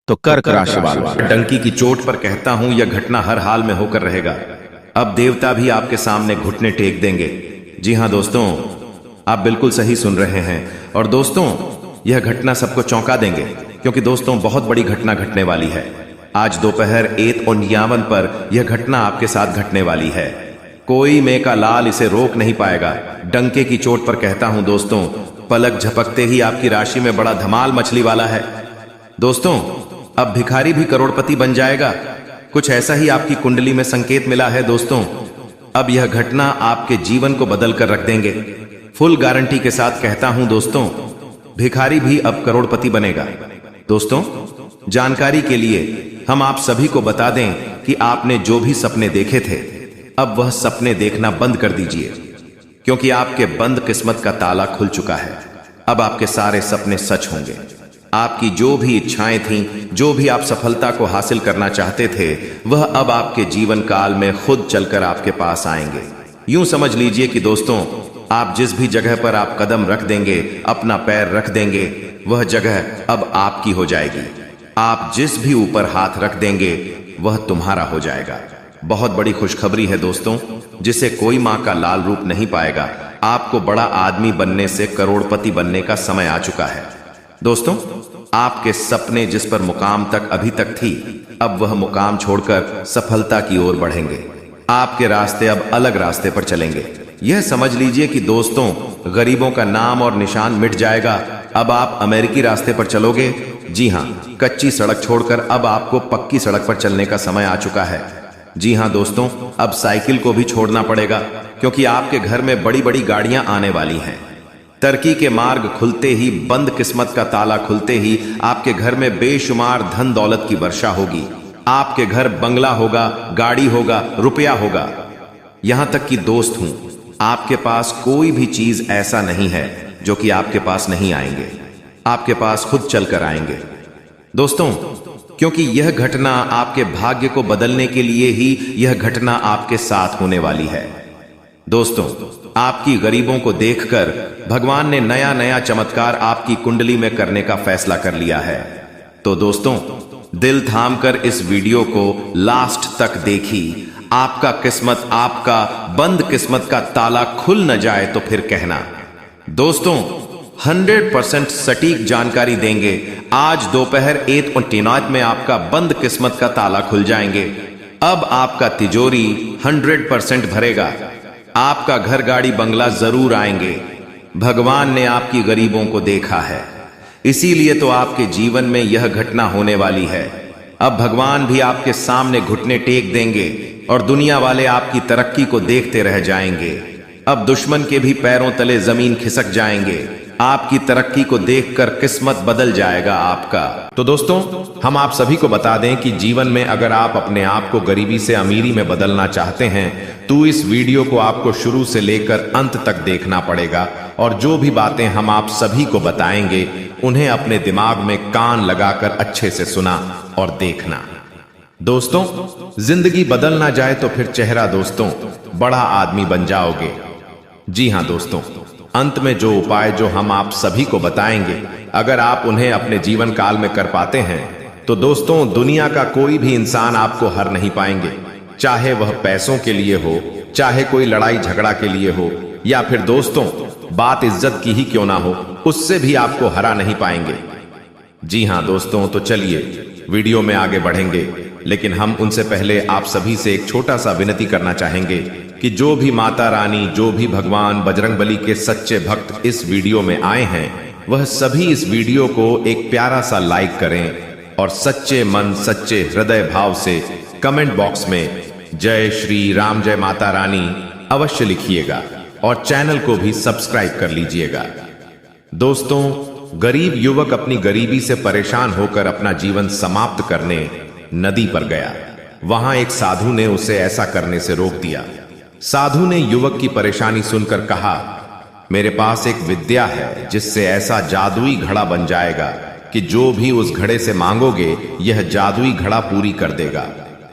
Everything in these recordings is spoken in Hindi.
तो कर्क राशि वालों, डंकी की चोट पर कहता हूं यह घटना हर हाल में होकर रहेगा। अब देवता भी आपके सामने घुटने टेक देंगे। जी हां दोस्तों, आप बिल्कुल सही सुन रहे हैं। और दोस्तों, यह घटना सबको चौंका देंगे, क्योंकि दोस्तों बहुत बड़ी घटना घटने वाली है। आज दोपहर 1:59 पर यह घटना आपके साथ घटने वाली है। कोई में का लाल इसे रोक नहीं पाएगा। डंके की चोट पर कहता हूं दोस्तों, पलक झपकते ही आपकी राशि में बड़ा धमाल मछली वाला है। दोस्तों, अब भिखारी भी करोड़पति बन जाएगा। कुछ ऐसा ही आपकी कुंडली में संकेत मिला है दोस्तों। अब यह घटना आपके जीवन को बदल कर रख देंगे। फुल गारंटी के साथ कहता हूं दोस्तों, भिखारी भी अब करोड़पति बनेगा। दोस्तों, जानकारी के लिए हम आप सभी को बता दें कि आपने जो भी सपने देखे थे, अब वह सपने देखना बंद कर दीजिए, क्योंकि आपके बंद किस्मत का ताला खुल चुका है। अब आपके सारे सपने सच होंगे। आपकी जो भी इच्छाएं थीं, जो भी आप सफलता को हासिल करना चाहते थे, वह अब आपके जीवन काल में खुद चलकर आपके पास आएंगे। यूं समझ लीजिए कि दोस्तों, आप जिस भी जगह पर आप कदम रख देंगे, अपना पैर रख देंगे, वह जगह अब आपकी हो जाएगी। आप जिस भी ऊपर हाथ रख देंगे, वह तुम्हारा हो जाएगा। बहुत बड़ी खुशखबरी है दोस्तों, जिसे कोई मां का लाल रूप नहीं पाएगा। आपको बड़ा आदमी बनने से करोड़पति बनने का समय आ चुका है। दोस्तों, आपके सपने जिस पर मुकाम तक अभी तक थी, अब वह मुकाम छोड़कर सफलता की ओर बढ़ेंगे। आपके रास्ते अब अलग रास्ते पर चलेंगे। यह समझ लीजिए कि दोस्तों, गरीबों का नाम और निशान मिट जाएगा। अब आप अमेरिकी रास्ते पर चलोगे। जी हां, कच्ची सड़क छोड़कर अब आपको पक्की सड़क पर चलने का समय आ चुका है। जी हां दोस्तों, अब साइकिल को भी छोड़ना पड़ेगा, क्योंकि आपके घर में बड़ी बड़ी गाड़ियां आने वाली हैं। तरक्की के मार्ग खुलते ही, बंद किस्मत का ताला खुलते ही आपके घर में बेशुमार धन दौलत की वर्षा होगी। आपके घर बंगला होगा, गाड़ी होगा, रुपया होगा। यहां तक कि दोस्त हूं, आपके पास कोई भी चीज ऐसा नहीं है जो कि आपके पास नहीं आएंगे। आपके पास खुद चलकर आएंगे दोस्तों, क्योंकि यह घटना आपके भाग्य को बदलने के लिए ही यह घटना आपके साथ होने वाली है। दोस्तों, आपकी गरीबों को देखकर भगवान ने नया नया चमत्कार आपकी कुंडली में करने का फैसला कर लिया है। तो दोस्तों, दिल थामकर इस वीडियो को लास्ट तक देखी। आपका किस्मत, आपका बंद किस्मत का ताला खुल न जाए तो फिर कहना। दोस्तों, 100% सटीक जानकारी देंगे। आज दोपहर 1:59 में आपका बंद किस्मत का ताला खुल जाएंगे। अब आपका तिजोरी 100% भरेगा। आपका घर, गाड़ी, बंगला जरूर आएंगे। भगवान ने आपकी गरीबों को देखा है, इसीलिए तो आपके जीवन में यह घटना होने वाली है। अब भगवान भी आपके सामने घुटने टेक देंगे और दुनिया वाले आपकी तरक्की को देखते रह जाएंगे। अब दुश्मन के भी पैरों तले जमीन खिसक जाएंगे। आपकी तरक्की को देखकर किस्मत बदल जाएगा आपका। तो दोस्तों, हम आप सभी को बता दें कि जीवन में अगर आप अपने आप को गरीबी से अमीरी में बदलना चाहते हैं, तो इस वीडियो को आपको शुरू से लेकर अंत तक देखना पड़ेगा। और जो भी बातें हम आप सभी को बताएंगे, उन्हें अपने दिमाग में कान लगाकर अच्छे से सुना और देखना। दोस्तों, जिंदगी बदल ना जाए तो फिर चेहरा दोस्तों, बड़ा आदमी बन जाओगे। जी हां दोस्तों, अंत में जो उपाय जो हम आप सभी को बताएंगे, अगर आप उन्हें अपने जीवन काल में कर पाते हैं, तो दोस्तों, दुनिया का कोई भी इंसान आपको हर नहीं पाएंगे। चाहे वह पैसों के लिए हो, चाहे कोई लड़ाई झगड़ा के लिए हो, या फिर दोस्तों बात इज्जत की ही क्यों ना हो, उससे भी आपको हरा नहीं पाएंगे। जी हां दोस्तों, तो चलिए वीडियो में आगे बढ़ेंगे, लेकिन हम उनसे पहले आप सभी से एक छोटा सा विनती करना चाहेंगे कि जो भी माता रानी, जो भी भगवान बजरंगबली के सच्चे भक्त इस वीडियो में आए हैं, वह सभी इस वीडियो को एक प्यारा सा लाइक करें और सच्चे मन, सच्चे हृदय भाव से कमेंट बॉक्स में जय श्री राम, जय माता रानी अवश्य लिखिएगा और चैनल को भी सब्सक्राइब कर लीजिएगा। दोस्तों, गरीब युवक अपनी गरीबी से परेशान होकर अपना जीवन समाप्त करने नदी पर गया। वहां एक साधु ने उसे ऐसा करने से रोक दिया। साधु ने युवक की परेशानी सुनकर कहा, मेरे पास एक विद्या है जिससे ऐसा जादुई घड़ा बन जाएगा कि जो भी उस घड़े से मांगोगे, यह जादुई घड़ा पूरी कर देगा।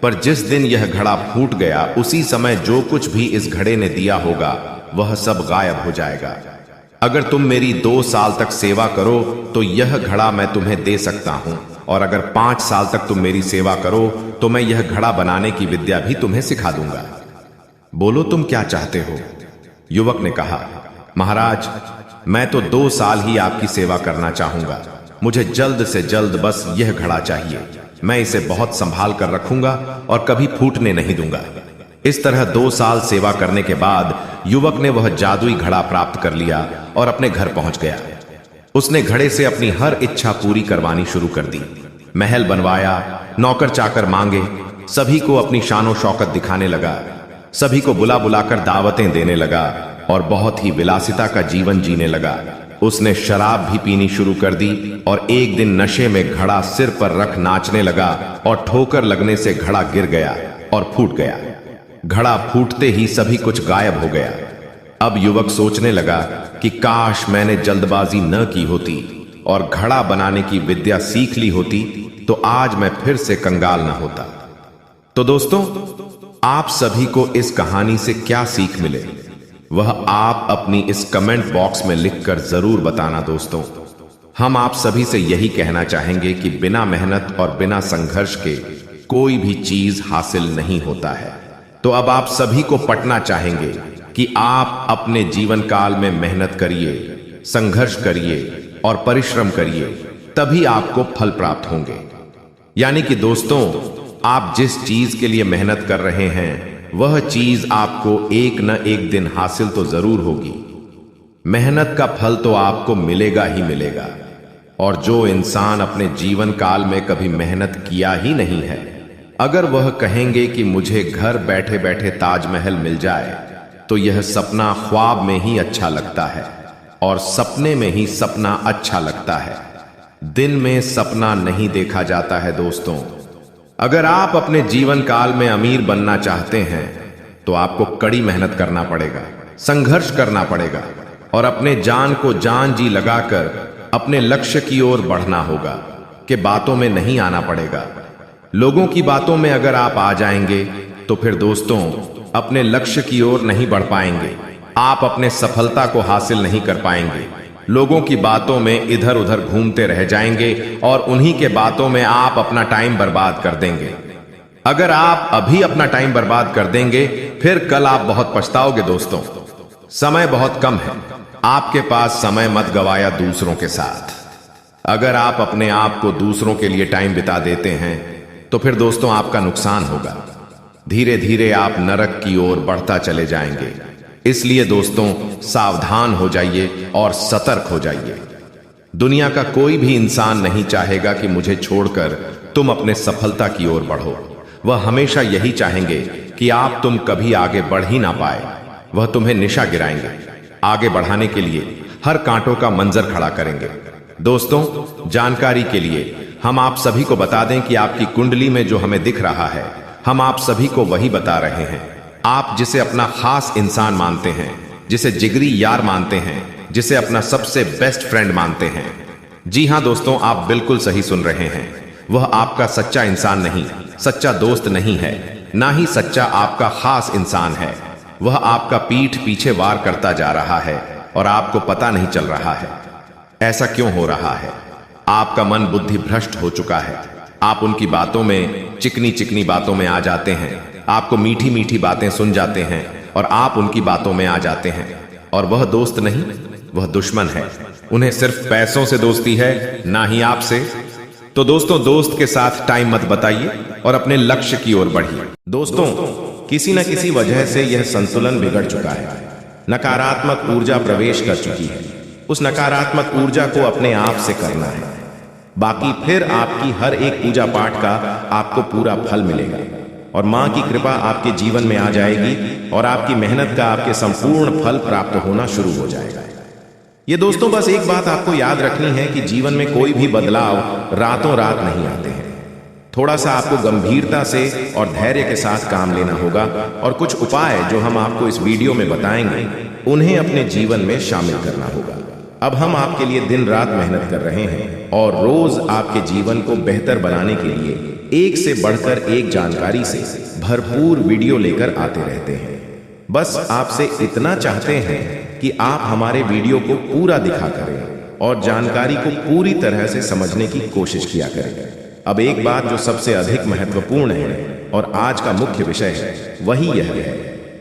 पर जिस दिन यह घड़ा फूट गया, उसी समय जो कुछ भी इस घड़े ने दिया होगा, वह सब गायब हो जाएगा। अगर तुम मेरी 2 साल तक सेवा करो तो यह घड़ा मैं तुम्हें दे सकता हूं। और अगर 5 साल तक तुम मेरी सेवा करो तो मैं यह घड़ा बनाने की विद्या भी तुम्हें सिखा दूंगा। बोलो तुम क्या चाहते हो? युवक ने कहा, महाराज मैं तो 2 साल ही आपकी सेवा करना चाहूंगा। मुझे जल्द से जल्द बस यह घड़ा चाहिए। मैं इसे बहुत संभाल कर रखूंगा और कभी फूटने नहीं दूंगा। इस तरह 2 साल सेवा करने के बाद युवक ने वह जादुई घड़ा प्राप्त कर लिया और अपने घर पहुंच गया। उसने घड़े से अपनी हर इच्छा पूरी करवानी शुरू कर दी। महल बनवाया, नौकर चाकर मांगे, सभी को अपनी शानो शौकत दिखाने लगा, सभी को बुला बुलाकर दावतें देने लगा और बहुत ही विलासिता का जीवन जीने लगा। उसने शराब भी पीनी शुरू कर दी और एक दिन नशे में घड़ा सिर पर रख नाचने लगा और ठोकर लगने से घड़ा गिर गया और फूट गया। घड़ा फूटते ही सभी कुछ गायब हो गया। अब युवक सोचने लगा कि काश मैंने जल्दबाजी न की होती और घड़ा बनाने की विद्या सीख ली होती तो आज मैं फिर से कंगाल न होता। तो दोस्तों, आप सभी को इस कहानी से क्या सीख मिले वह आप अपनी इस कमेंट बॉक्स में लिखकर जरूर बताना। दोस्तों, हम आप सभी से यही कहना चाहेंगे कि बिना मेहनत और बिना संघर्ष के कोई भी चीज हासिल नहीं होता है। तो अब आप सभी को पटना चाहेंगे कि आप अपने जीवन काल में मेहनत करिए, संघर्ष करिए और परिश्रम करिए, तभी आपको फल प्राप्त होंगे। यानी कि दोस्तों, आप जिस चीज के लिए मेहनत कर रहे हैं वह चीज आपको एक न एक दिन हासिल तो जरूर होगी। मेहनत का फल तो आपको मिलेगा ही मिलेगा। और जो इंसान अपने जीवन काल में कभी मेहनत किया ही नहीं है, अगर वह कहेंगे कि मुझे घर बैठे बैठे ताजमहल मिल जाए तो यह सपना ख्वाब में ही अच्छा लगता है और सपने में ही सपना अच्छा लगता है। दिन में सपना नहीं देखा जाता है। दोस्तों, अगर आप अपने जीवन काल में अमीर बनना चाहते हैं तो आपको कड़ी मेहनत करना पड़ेगा, संघर्ष करना पड़ेगा और अपने जान को जान जी लगाकर अपने लक्ष्य की ओर बढ़ना होगा कि बातों में नहीं आना पड़ेगा। लोगों की बातों में अगर आप आ जाएंगे तो फिर दोस्तों अपने लक्ष्य की ओर नहीं बढ़ पाएंगे, आप अपने सफलता को हासिल नहीं कर पाएंगे। लोगों की बातों में इधर उधर घूमते रह जाएंगे और उन्हीं के बातों में आप अपना टाइम बर्बाद कर देंगे। अगर आप अभी अपना टाइम बर्बाद कर देंगे फिर कल आप बहुत पछताओगे। दोस्तों, समय बहुत कम है, आपके पास समय मत गवाया दूसरों के साथ। अगर आप अपने आप को दूसरों के लिए टाइम बिता देते हैं तो फिर दोस्तों आपका नुकसान होगा। धीरे धीरे आप नरक की ओर बढ़ता चले जाएंगे। इसलिए दोस्तों सावधान हो जाइए और सतर्क हो जाइए। दुनिया का कोई भी इंसान नहीं चाहेगा कि मुझे छोड़कर तुम अपने सफलता की ओर बढ़ो। वह हमेशा यही चाहेंगे कि आप तुम कभी आगे बढ़ ही ना पाए। वह तुम्हें निशा गिराएंगे, आगे बढ़ाने के लिए हर कांटों का मंजर खड़ा करेंगे। दोस्तों, जानकारी के लिए हम आप सभी को बता दें कि आपकी कुंडली में जो हमें दिख रहा है, हम आप सभी को वही बता रहे हैं। आप जिसे अपना खास इंसान मानते हैं, जिसे जिगरी यार मानते हैं, जिसे अपना सबसे बेस्ट फ्रेंड मानते हैं, जी हां दोस्तों, आप बिल्कुल सही सुन रहे हैं। वह आपका सच्चा इंसान नहीं, सच्चा दोस्त नहीं है, ना ही सच्चा आपका खास इंसान है। वह आपका पीठ पीछे वार करता जा रहा है और आपको पता नहीं चल रहा है। ऐसा क्यों हो रहा है? आपका मन बुद्धि भ्रष्ट हो चुका है। आप उनकी बातों में, चिकनी चिकनी बातों में आ जाते हैं। आपको मीठी मीठी बातें सुन जाते हैं और आप उनकी बातों में आ जाते हैं। और वह दोस्त नहीं, वह दुश्मन है। उन्हें सिर्फ पैसों से दोस्ती है, ना ही आपसे। तो दोस्तों, दोस्त के साथ टाइम मत बताइए और अपने लक्ष्य की ओर बढ़िए। दोस्तों, किसी न किसी वजह से यह संतुलन बिगड़ चुका है। नकारात्मक ऊर्जा प्रवेश कर चुकी है। उस नकारात्मक ऊर्जा को अपने आप से करना है। बाकी फिर आपकी हर एक पूजा पाठ का आपको पूरा फल मिलेगा और मां की कृपा आपके जीवन में आ जाएगी और आपकी मेहनत का आपके संपूर्ण फल प्राप्त होना शुरू हो जाएगा। ये दोस्तों, बस एक बात आपको याद रखनी है कि जीवन में कोई भी बदलाव रातों रात नहीं आते हैं। थोड़ा सा आपको गंभीरता से और धैर्य के साथ काम लेना होगा और कुछ उपाय जो हम आपको इस वीडियो में बताएंगे उन्हें अपने जीवन में शामिल करना होगा। अब हम आपके लिए दिन रात मेहनत कर रहे हैं और रोज आपके जीवन को बेहतर बनाने के लिए एक से बढ़कर एक जानकारी से भरपूर वीडियो लेकर आते रहते हैं। बस आपसे इतना चाहते हैं कि आप हमारे वीडियो को पूरा दिखा करें और जानकारी को पूरी तरह से समझने की कोशिश किया करें। अब एक बात जो सबसे अधिक महत्वपूर्ण है और आज का मुख्य विषय है, वही यह है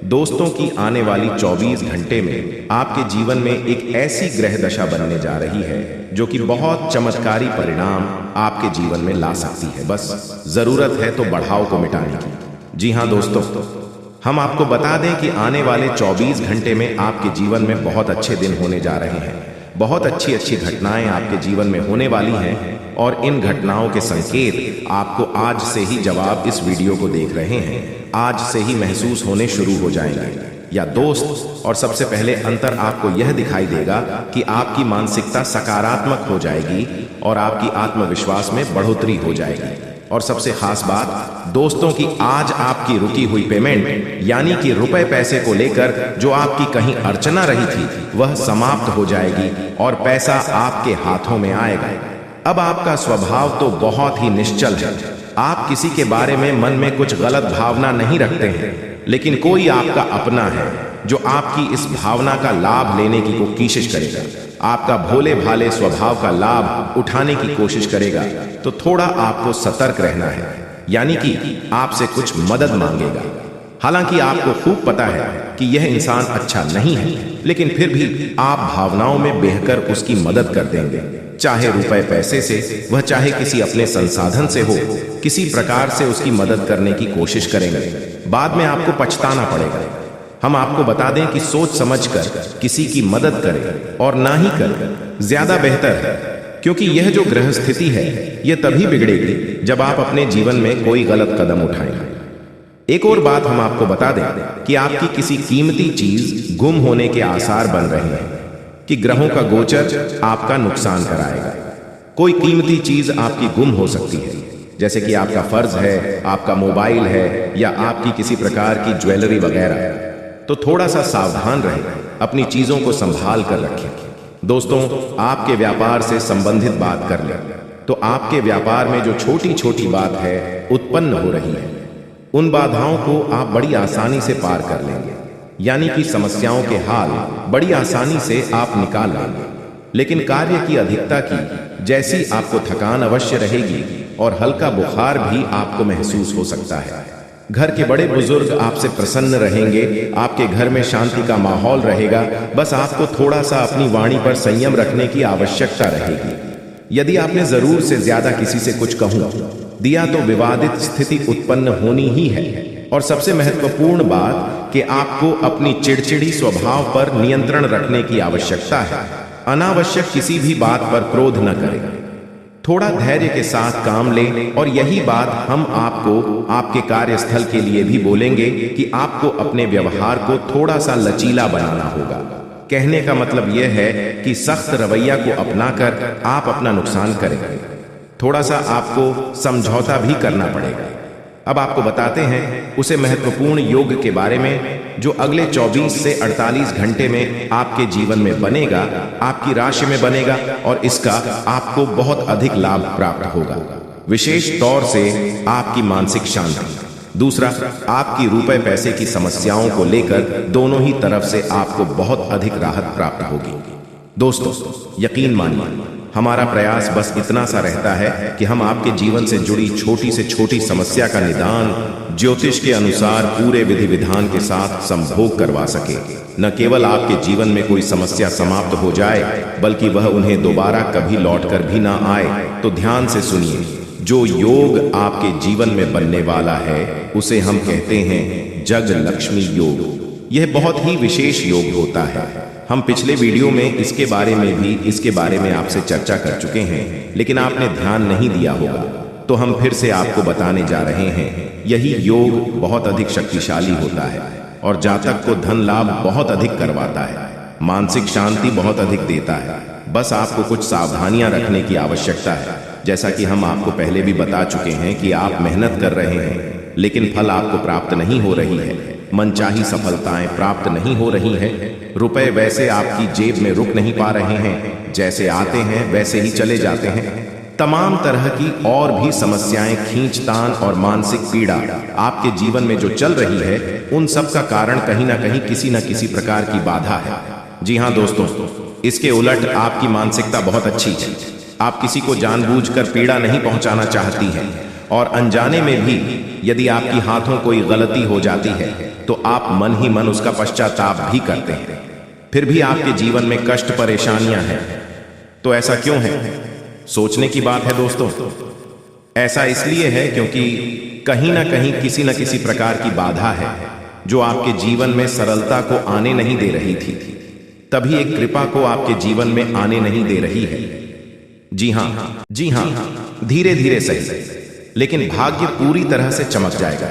दोस्तों की आने वाली 24 घंटे में आपके जीवन में एक ऐसी ग्रह दशा बनने जा रही है जो कि बहुत चमत्कारी परिणाम आपके जीवन में ला सकती है। बस जरूरत है तो बढ़ाव को मिटाने की। जी हाँ दोस्तों, हम आपको बता दें कि आने वाले 24 घंटे में आपके जीवन में बहुत अच्छे दिन होने जा रहे हैं। बहुत अच्छी अच्छी घटनाएं आपके जीवन में होने वाली हैं और इन घटनाओं के संकेत आपको आज से ही, जवाब इस वीडियो को देख रहे हैं, आज से ही महसूस होने शुरू हो जाएंगे या दोस्त। और सबसे पहले अंतर आपको यह दिखाई देगा कि आपकी मानसिकता सकारात्मक हो जाएगी और आपकी आत्मविश्वास में बढ़ोतरी हो जाएगी। और सबसे खास बात दोस्तों की आज आपकी रुकी हुई पेमेंट यानी कि रुपए पैसे को लेकर जो आपकी कहीं अड़चना रही थी वह समाप्त हो जाएगी और पैसा आपके हाथों में आएगा। अब आपका स्वभाव तो बहुत ही निश्चल है। आप किसी के बारे में मन में कुछ गलत भावना नहीं रखते हैं, लेकिन कोई आपका अपना है जो आपकी इस भावना का लाभ लेने की कोशिश करेगा, आपका भोले भाले स्वभाव का लाभ उठाने की कोशिश करेगा। तो थोड़ा आपको सतर्क रहना है, यानी कि आपसे कुछ मदद मांगेगा। हालांकि आपको खूब पता है कि यह इंसान अच्छा नहीं है, लेकिन फिर भी आप भावनाओं में बहकर उसकी मदद कर देंगे, चाहे रुपए पैसे से, वह चाहे किसी अपने संसाधन से हो, किसी प्रकार से उसकी मदद करने की कोशिश करेंगे। बाद में आपको पछताना पड़ेगा। हम आपको बता दें कि सोच समझकर किसी की मदद करें और ना ही करें, ज्यादा बेहतर है, क्योंकि यह जो ग्रह स्थिति है यह तभी बिगड़ेगी जब आप अपने जीवन में कोई गलत कदम उठाएंगे। एक और बात हम आपको बता दें कि आपकी किसी कीमती चीज गुम होने के आसार बन रहे हैं, कि ग्रहों का गोचर आपका नुकसान कराएगा। कोई कीमती चीज आपकी गुम हो सकती है, जैसे कि आपका फर्ज है, आपका मोबाइल है या आपकी किसी प्रकार की ज्वेलरी वगैरह। तो थोड़ा सा सावधान रहें, अपनी चीजों को संभाल कर रखें। दोस्तों, आपके व्यापार से संबंधित बात कर लें तो आपके व्यापार में जो छोटी छोटी बात है उत्पन्न हो रही है, उन बाधाओं को आप बड़ी आसानी से पार कर लेंगे, यानी कि समस्याओं के हाल बड़ी आसानी से आप निकाल लेंगे। लेकिन कार्य की अधिकता की जैसी आपको थकान अवश्य रहेगी और हल्का बुखार भी आपको महसूस हो सकता है। घर के बड़े बुजुर्ग आपसे प्रसन्न रहेंगे, आपके घर में शांति का माहौल रहेगा। बस आपको थोड़ा सा अपनी वाणी पर संयम रखने की आवश्यकता रहेगी। यदि आपने जरूर से ज्यादा किसी से कुछ कहूं दिया तो विवादित स्थिति उत्पन्न होनी ही है। और सबसे महत्वपूर्ण बात कि आपको अपनी चिड़चिड़ी स्वभाव पर नियंत्रण रखने की आवश्यकता है। अनावश्यक किसी भी बात पर क्रोध न करें, थोड़ा धैर्य के साथ काम लें। और यही बात हम आपको आपके कार्यस्थल के लिए भी बोलेंगे कि आपको अपने व्यवहार को थोड़ा सा लचीला बनाना होगा। कहने का मतलब यह है कि सख्त रवैया को अपनाकर आप अपना नुकसान करेंगे। थोड़ा सा आपको समझौता भी करना पड़ेगा। अब आपको बताते हैं उसे महत्वपूर्ण योग के बारे में जो अगले 24 से 48 घंटे में आपके जीवन में बनेगा, आपकी राशि में बनेगा और इसका आपको बहुत अधिक लाभ प्राप्त होगा, विशेष तौर से आपकी मानसिक शांति। दूसरा, आपकी रुपए पैसे की समस्याओं को लेकर दोनों ही तरफ से आपको बहुत अधिक राहत प्राप्त होगी। दोस्तों, यकीन मानिए, हमारा प्रयास बस इतना सा रहता है कि हम आपके जीवन से जुड़ी छोटी से छोटी समस्या का निदान ज्योतिष के अनुसार पूरे विधि विधान के साथ संभोग करवा सके। न केवल आपके जीवन में कोई समस्या समाप्त हो जाए, बल्कि वह उन्हें दोबारा कभी लौटकर भी ना आए। तो ध्यान से सुनिए, जो योग आपके जीवन में बनने वाला है उसे हम कहते हैं जग लक्ष्मी योग। यह बहुत ही विशेष योग होता है। हम पिछले वीडियो में इसके बारे में आपसे चर्चा कर चुके हैं, लेकिन आपने ध्यान नहीं दिया होगा, तो हम फिर से आपको बताने जा रहे हैं। यही योग बहुत अधिक शक्तिशाली होता है और जातक को धन लाभ बहुत अधिक करवाता है, मानसिक शांति बहुत अधिक देता है। बस आपको कुछ सावधानियां रखने की आवश्यकता है। जैसा कि हम आपको पहले भी बता चुके हैं कि आप मेहनत कर रहे हैं, लेकिन फल आपको प्राप्त नहीं हो रही है, मनचाही सफलताएं प्राप्त नहीं हो रही है, रुपए वैसे आपकी जेब में रुक नहीं पा रहे हैं, जैसे आते हैं वैसे ही चले जाते हैं। तमाम तरह की और भी समस्याएं, खींचतान और मानसिक पीड़ा आपके जीवन में जो चल रही है, उन सब का कारण कहीं ना कहीं किसी न किसी प्रकार की बाधा है। जी हाँ दोस्तों, इसके उलट आपकी मानसिकता बहुत अच्छी है। आप किसी को जानबूझकर पीड़ा नहीं पहुंचाना चाहती हैं और अनजाने में भी यदि आपकी हाथों कोई गलती हो जाती है तो आप मन ही मन उसका पश्चाताप भी करते हैं। फिर भी आपके जीवन में कष्ट परेशानियां हैं। तो ऐसा क्यों है? सोचने की बात है दोस्तों। ऐसा इसलिए है क्योंकि कहीं ना कहीं किसी न किसी प्रकार की बाधा है जो आपके जीवन में सरलता को आने नहीं दे रही थी। तभी एक कृपा को आपके जीवन में आने नहीं दे रही है। जी हां, धीरे धीरे सही, लेकिन भाग्य पूरी तरह से चमक जाएगा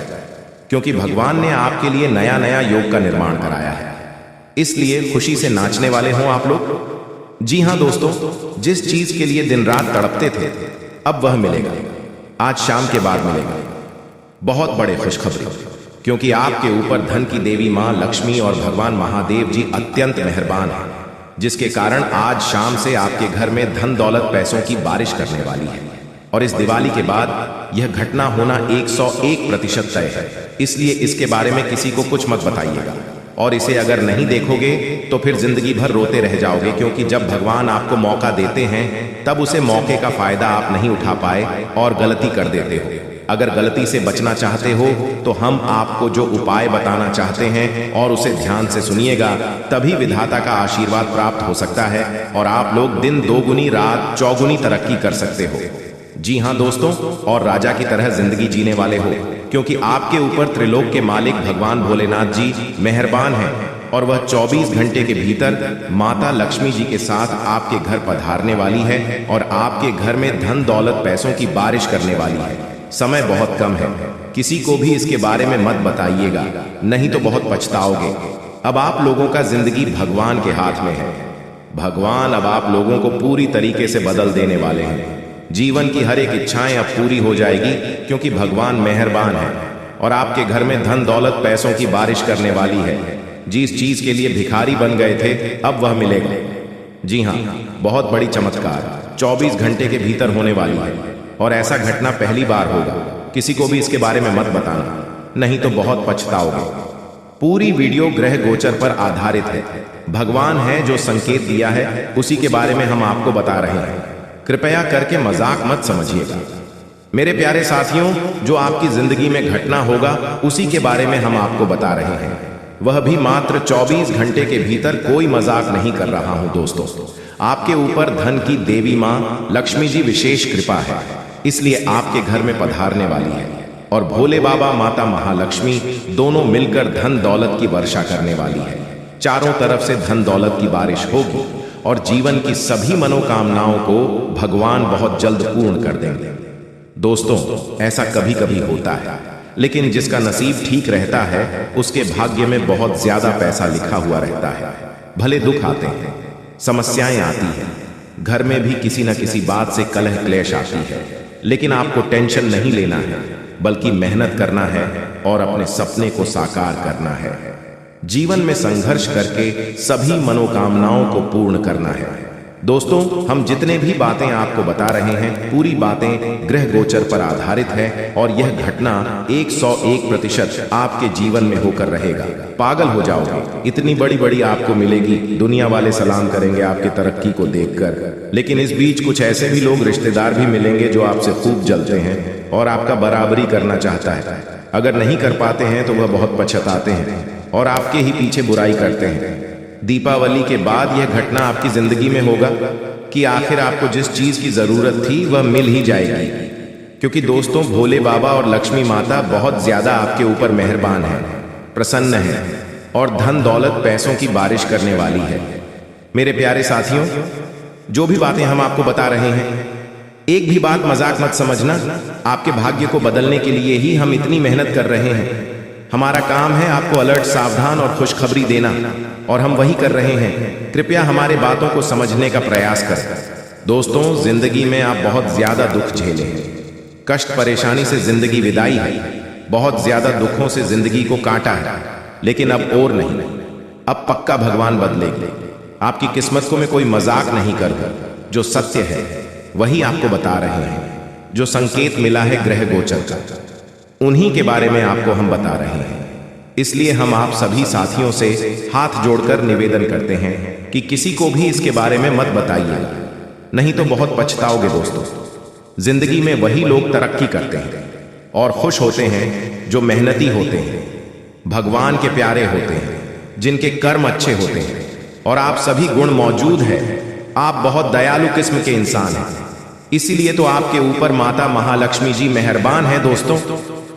क्योंकि भगवान ने आपके लिए नया नया योग का निर्माण कराया है। इसलिए खुशी से नाचने वाले हों आप लोग। जी हां दोस्तों, जिस चीज के लिए दिन रात तड़पते थे अब वह मिलेगा। आज शाम के बाद मिलेगा। बहुत बड़े खुशखबरी, क्योंकि आपके ऊपर धन की देवी मां लक्ष्मी और भगवान महादेव जी अत्यंत मेहरबान हैं, जिसके कारण आज शाम से आपके घर में धन दौलत पैसों की बारिश करने वाली है। और इस दिवाली के बाद यह घटना होना 101% तय है। इसलिए इसके बारे में किसी को कुछ मत बताइएगा। और इसे अगर नहीं देखोगे तो फिर जिंदगी भर रोते रह जाओगे, क्योंकि जब भगवान आपको मौका देते हैं तब उसे मौके का फायदा आप नहीं उठा पाए और गलती कर देते हो। अगर गलती से बचना चाहते हो तो हम आपको जो उपाय बताना चाहते हैं और उसे ध्यान से सुनिएगा, तभी विधाता का आशीर्वाद प्राप्त हो सकता है और आप लोग दिन दोगुनी रात चौगुनी तरक्की कर सकते हो। जी हां दोस्तों, और राजा की तरह जिंदगी जीने वाले हो, क्योंकि आपके ऊपर त्रिलोक के मालिक भगवान भोलेनाथ जी मेहरबान हैं और वह 24 घंटे के भीतर माता लक्ष्मी जी के साथ आपके घर पधारने वाली है और आपके घर में धन दौलत पैसों की बारिश करने वाली है। समय बहुत कम है, किसी को भी इसके बारे में मत बताइएगा, नहीं तो बहुत पछताओगे। अब आप लोगों का जिंदगी भगवान के हाथ में है। भगवान अब आप लोगों को पूरी तरीके से बदल देने वाले हैं। जीवन की हर एक इच्छाएं अब पूरी हो जाएगी, क्योंकि भगवान मेहरबान है और आपके घर में धन दौलत पैसों की बारिश करने वाली है। जिस चीज के लिए भिखारी बन गए थे अब वह मिलेगा। जी हां, बहुत बड़ी चमत्कार 24 घंटे के भीतर होने वाली है और ऐसा घटना पहली बार होगा। किसी को भी इसके बारे में मत बताना, नहीं तो बहुत पछताओगे। पूरी वीडियो ग्रह गोचर पर आधारित है। भगवान है जो संकेत दिया है उसी के बारे में हम आपको बता रहे हैं। कृपया करके मजाक मत समझिएगा। मेरे प्यारे साथियों, जो आपकी जिंदगी में घटना होगा उसी के बारे में हम आपको बता रहे हैं, वह भी मात्र 24 घंटे के भीतर। कोई मजाक नहीं कर रहा हूं दोस्तों। आपके ऊपर धन की देवी मां लक्ष्मी जी विशेष कृपा है, इसलिए आपके घर में पधारने वाली है और भोले बाबा माता महालक्ष्मी दोनों मिलकर धन दौलत की वर्षा करने वाली है। चारों तरफ से धन दौलत की बारिश होगी और जीवन की सभी मनोकामनाओं को भगवान बहुत जल्द पूर्ण कर देंगे। दोस्तों, ऐसा कभी कभी होता है, लेकिन जिसका नसीब ठीक रहता है उसके भाग्य में बहुत ज्यादा पैसा लिखा हुआ रहता है। भले दुख आते हैं, समस्याएं आती हैं, घर में भी किसी न किसी बात से कलह क्लेश आती है, लेकिन आपको टेंशन नहीं लेना है, बल्कि मेहनत करना है और अपने सपने को साकार करना है। जीवन में संघर्ष करके सभी मनोकामनाओं को पूर्ण करना है। दोस्तों, हम जितने भी बातें आपको बता रहे हैं पूरी बातें ग्रह गोचर पर आधारित है और यह घटना 101% आपके जीवन में होकर रहेगा। पागल हो जाओगे, इतनी बड़ी बड़ी आपको मिलेगी, दुनिया वाले सलाम करेंगे आपकी तरक्की को देखकर। लेकिन इस बीच कुछ ऐसे भी लोग रिश्तेदार भी मिलेंगे जो आपसे खूब जलते हैं और आपका बराबरी करना चाहता है। अगर नहीं कर पाते हैं तो वह बहुत पछताते हैं और आपके ही पीछे बुराई करते हैं। दीपावली के बाद यह घटना आपकी जिंदगी में होगा कि आखिर आपको जिस चीज की जरूरत थी वह मिल ही जाएगी, क्योंकि दोस्तों भोले बाबा और लक्ष्मी माता बहुत ज्यादा आपके ऊपर मेहरबान है, प्रसन्न है और धन दौलत पैसों की बारिश करने वाली है। मेरे प्यारे साथियों, जो भी बातें हम आपको बता रहे हैं, एक भी बात मजाक मत समझना। आपके भाग्य को बदलने के लिए ही हम इतनी मेहनत कर रहे हैं। हमारा काम है आपको अलर्ट, सावधान और खुशखबरी देना, और हम वही कर रहे हैं। कृपया हमारे बातों को समझने का प्रयास करें। दोस्तों, जिंदगी में आप बहुत ज्यादा दुख झेले हैं, कष्ट परेशानी से जिंदगी विदाई है, बहुत ज्यादा दुखों से जिंदगी को काटा है, लेकिन अब और नहीं, अब पक्का भगवान बदलेंगे। आपकी किस्मत को मैं कोई मजाक नहीं करूंगा, जो सत्य है वही आपको बता रहे हैं। जो संकेत मिला है ग्रह गोचर का, उन्हीं के बारे में आपको हम बता रहे हैं। इसलिए हम आप सभी साथियों से हाथ जोड़कर निवेदन करते हैं कि किसी को भी इसके बारे में मत बताइए, नहीं तो बहुत पछताओगे दोस्तों। जिंदगी में वही लोग तरक्की करते हैं और खुश होते हैं जो मेहनती होते हैं, भगवान के प्यारे होते हैं, जिनके कर्म अच्छे होते हैं और आप सभी गुण मौजूद है। आप बहुत दयालु किस्म के इंसान हैं, इसीलिए तो आपके ऊपर माता महालक्ष्मी जी मेहरबान है दोस्तों।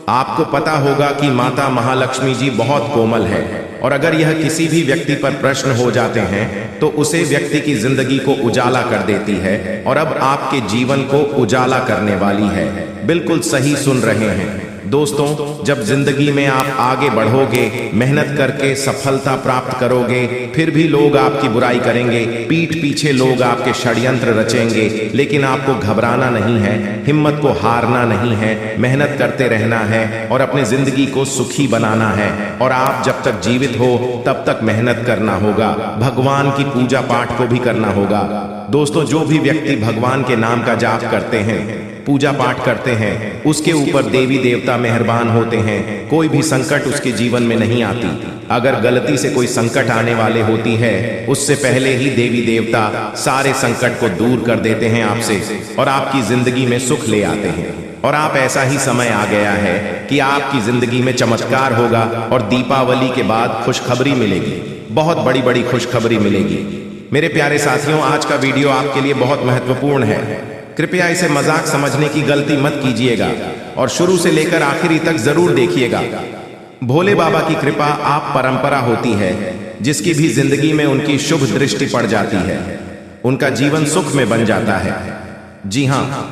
आपको पता होगा कि माता महालक्ष्मी जी बहुत कोमल है और अगर यह किसी भी व्यक्ति पर प्रश्न हो जाते हैं तो उसे व्यक्ति की जिंदगी को उजाला कर देती है और अब आपके जीवन को उजाला करने वाली है। बिल्कुल सही सुन रहे हैं दोस्तों। जब जिंदगी में आप आगे बढ़ोगे, मेहनत करके सफलता प्राप्त करोगे, फिर भी लोग आपकी बुराई करेंगे, पीठ पीछे लोग आपके षड्यंत्र रचेंगे, लेकिन आपको घबराना नहीं है, हिम्मत को हारना नहीं है, मेहनत करते रहना है और अपने जिंदगी को सुखी बनाना है। और आप जब तक जीवित हो तब तक मेहनत करना होगा, भगवान की पूजा पाठ को भी करना होगा दोस्तों। जो भी व्यक्ति भगवान के नाम का जाप करते हैं, पूजा पाठ करते हैं, उसके ऊपर देवी देवता मेहरबान होते हैं, कोई भी संकट उसके जीवन में नहीं आती। अगर गलती से कोई संकट आने वाले होती है, उससे पहले ही देवी देवता सारे संकट को दूर कर देते हैं आपसे और आपकी जिंदगी में सुख ले आते हैं। और आप ऐसा ही समय आ गया है कि आपकी जिंदगी में चमत्कार होगा और दीपावली के बाद खुशखबरी मिलेगी, बहुत बड़ी बड़ी खुशखबरी मिलेगी। मेरे प्यारे साथियों, आज का वीडियो आपके लिए बहुत महत्वपूर्ण है, कृपया इसे मजाक समझने की गलती मत कीजिएगा और शुरू से लेकर आखिरी तक जरूर देखिएगा। भोले बाबा की कृपा आप परंपरा होती है, जिसकी भी जिंदगी में उनकी शुभ दृष्टि पड़ जाती है, उनका जीवन सुख में बन जाता है। जी हाँ,